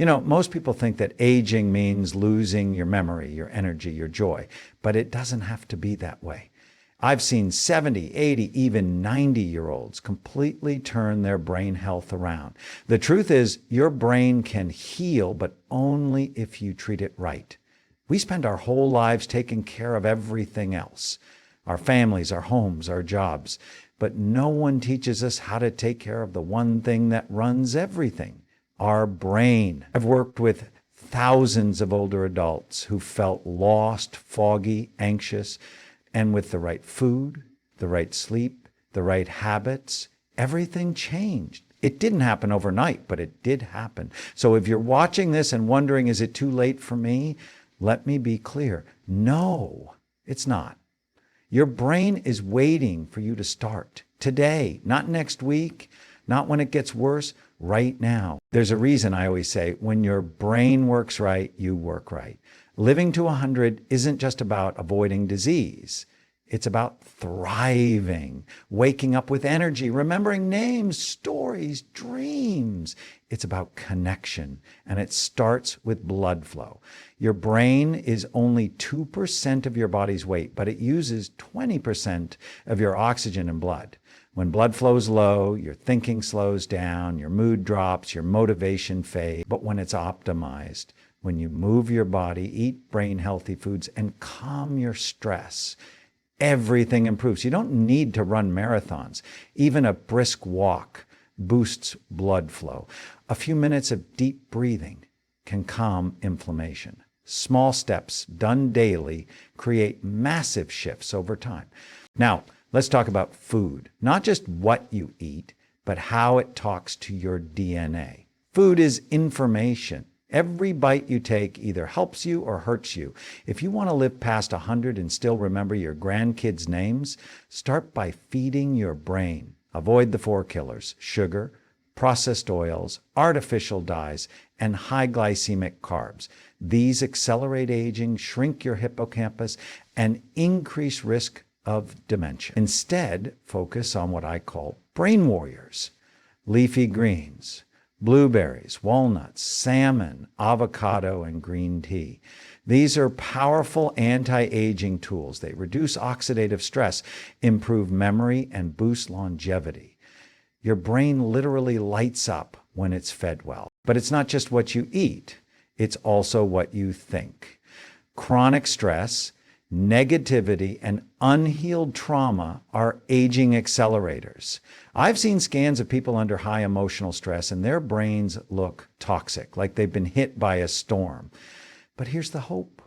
Most people think that aging means losing your memory, your energy, your joy, but it doesn't have to be that way. I've seen 70, 80, even 90-year-olds completely turn their brain health around. The truth is, your brain can heal, but only if you treat it right. We spend our whole lives taking care of everything else, our families, our homes, our jobs, but no one teaches us how to take care of the one thing that runs everything, our brain. I've worked with thousands of older adults who felt lost, foggy, anxious, and with the right food, the right sleep, the right habits, everything changed. It didn't happen overnight, but it did happen. So if you're watching this and wondering, is it too late for me? Let me be clear. No, it's not. Your brain is waiting for you to start today, not next week, not when it gets worse, right now. There's a reason I always say, when your brain works right, you work right. Living to 100 isn't just about avoiding disease. It's about thriving, waking up with energy, remembering names, stories, dreams. It's about connection, and it starts with blood flow. Your brain is only 2% of your body's weight, but it uses 20% of your oxygen and blood. When blood flow's low, your thinking slows down, your mood drops, your motivation fades. But when it's optimized, when you move your body, eat brain-healthy foods, and calm your stress, everything improves. You don't need to run marathons. Even a brisk walk boosts blood flow. A few minutes of deep breathing can calm inflammation. Small steps done daily create massive shifts over time. Now, let's talk about food. Not just what you eat, but how it talks to your DNA. Food is information. Every bite you take either helps you or hurts you. If you want to live past 100 and still remember your grandkids' names, start by feeding your brain. Avoid the 4 killers: sugar, processed oils, artificial dyes, and high glycemic carbs. These accelerate aging, shrink your hippocampus, and increase risk of dementia. Instead, focus on what I call brain warriors: leafy greens, blueberries, walnuts, salmon, avocado, and green tea. These are powerful anti-aging tools. They reduce oxidative stress, improve memory, and boost longevity. Your brain literally lights up when it's fed well. But it's not just what you eat, it's also what you think. Chronic stress, negativity, and unhealed trauma are aging accelerators. I've seen scans of people under high emotional stress, and their brains look toxic, like they've been hit by a storm. But here's the hope.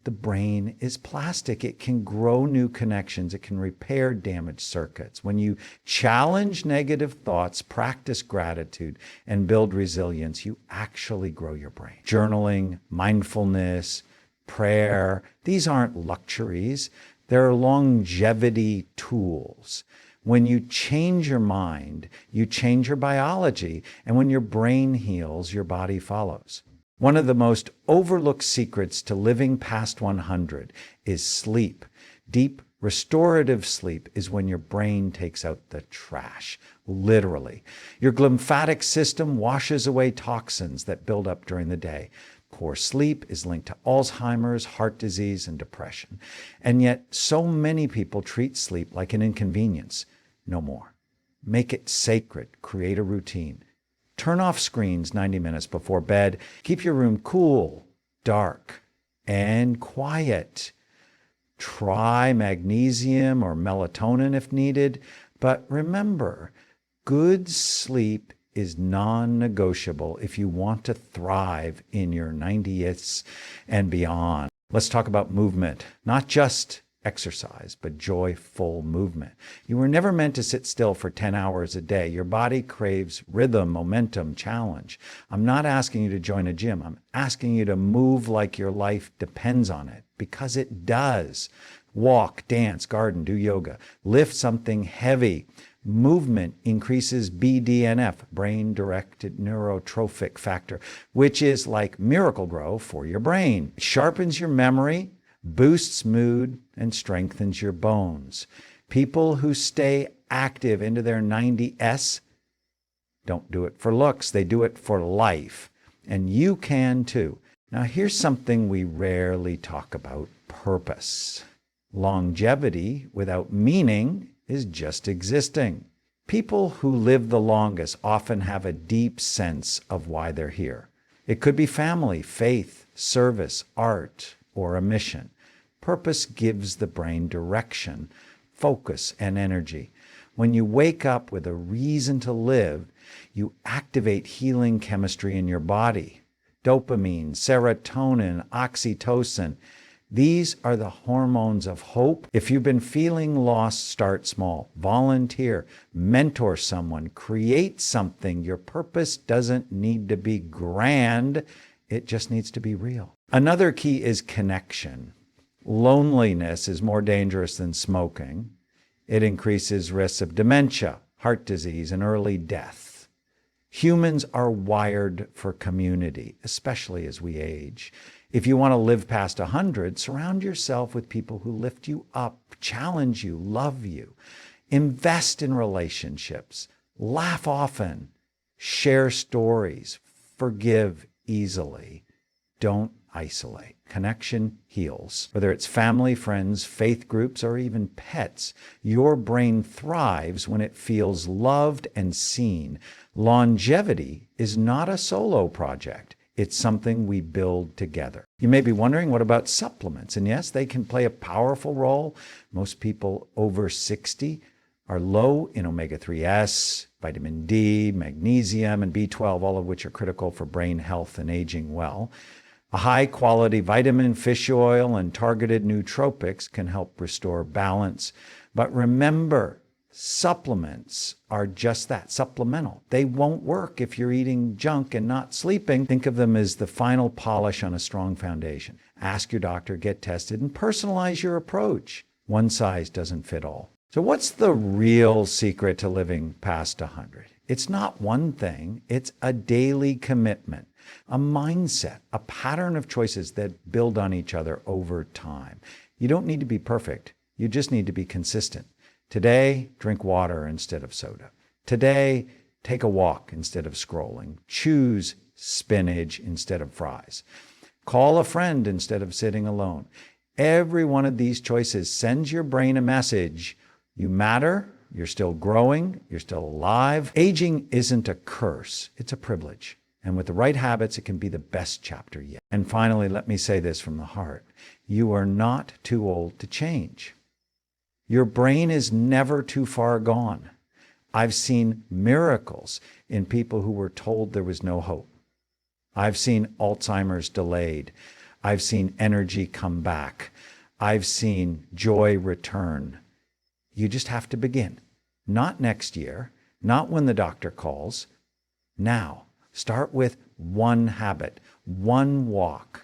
The brain is plastic. It can grow new connections. It can repair damaged circuits. When you challenge negative thoughts, practice gratitude, and build resilience, you actually grow your brain. Journaling, mindfulness, prayer, these aren't luxuries. They're longevity tools. When you change your mind, you change your biology. And when your brain heals, your body follows. One of the most overlooked secrets to living past 100 is sleep. Deep, restorative sleep is when your brain takes out the trash, literally. Your lymphatic system washes away toxins that build up during the day. Poor sleep is linked to Alzheimer's, heart disease, and depression. And yet, so many people treat sleep like an inconvenience. No more. Make it sacred. Create a routine. Turn off screens 90 minutes before bed. Keep your room cool, dark, and quiet. Try magnesium or melatonin if needed. But remember, good sleep is non-negotiable if you want to thrive in your 90s and beyond. Let's talk about movement, not just exercise, but joyful movement. You were never meant to sit still for 10 hours a day. Your body craves rhythm, momentum, challenge. I'm not asking you to join a gym. I'm asking you to move like your life depends on it, because it does. Walk, dance, garden, do yoga, lift something heavy. Movement increases BDNF, brain-directed neurotrophic factor, which is like Miracle-Gro for your brain. It sharpens your memory, boosts mood, and strengthens your bones. People who stay active into their 90s don't do it for looks, they do it for life. And you can too. Now, here's something we rarely talk about: purpose. Longevity without meaning is just existing. People who live the longest often have a deep sense of why they're here. It could be family, faith, service, art, or a mission. Purpose gives the brain direction, focus, and energy. When you wake up with a reason to live, you activate healing chemistry in your body. Dopamine, serotonin, oxytocin. These are the hormones of hope. If you've been feeling lost, start small. Volunteer, mentor someone, create something. Your purpose doesn't need to be grand. It just needs to be real. Another key is connection. Loneliness is more dangerous than smoking. It increases risks of dementia, heart disease, and early death. Humans are wired for community, especially as we age. If you want to live past 100, surround yourself with people who lift you up, challenge you, love you. Invest in relationships. Laugh often. Share stories. Forgive easily. Don't isolate. Connection heals. Whether it's family, friends, faith groups, or even pets, your brain thrives when it feels loved and seen. Longevity is not a solo project. It's something we build together. You may be wondering, what about supplements? And yes, they can play a powerful role. Most people over 60 are low in omega-3s, vitamin D, magnesium, and B12, all of which are critical for brain health and aging well. A high-quality vitamin, fish oil, and targeted nootropics can help restore balance. But remember, supplements are just that, supplemental. They won't work if you're eating junk and not sleeping. Think of them as the final polish on a strong foundation. Ask your doctor, get tested, and personalize your approach. One size doesn't fit all. So what's the real secret to living past 100? It's not one thing. It's a daily commitment, a mindset, a pattern of choices that build on each other over time. You don't need to be perfect. You just need to be consistent. Today, drink water instead of soda. Today, take a walk instead of scrolling. Choose spinach instead of fries. Call a friend instead of sitting alone. Every one of these choices sends your brain a message. You matter, you're still growing, you're still alive. Aging isn't a curse, it's a privilege. And with the right habits, it can be the best chapter yet. And finally, let me say this from the heart. You are not too old to change. Your brain is never too far gone. I've seen miracles in people who were told there was no hope. I've seen Alzheimer's delayed. I've seen energy come back. I've seen joy return. You just have to begin. Not next year, not when the doctor calls. Now, start with one habit, one walk,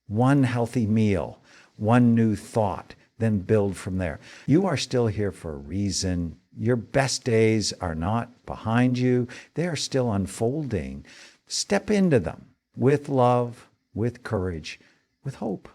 one healthy meal, one new thought, then build from there. You are still here for a reason. Your best days are not behind you. They are still unfolding. Step into them with love, with courage, with hope.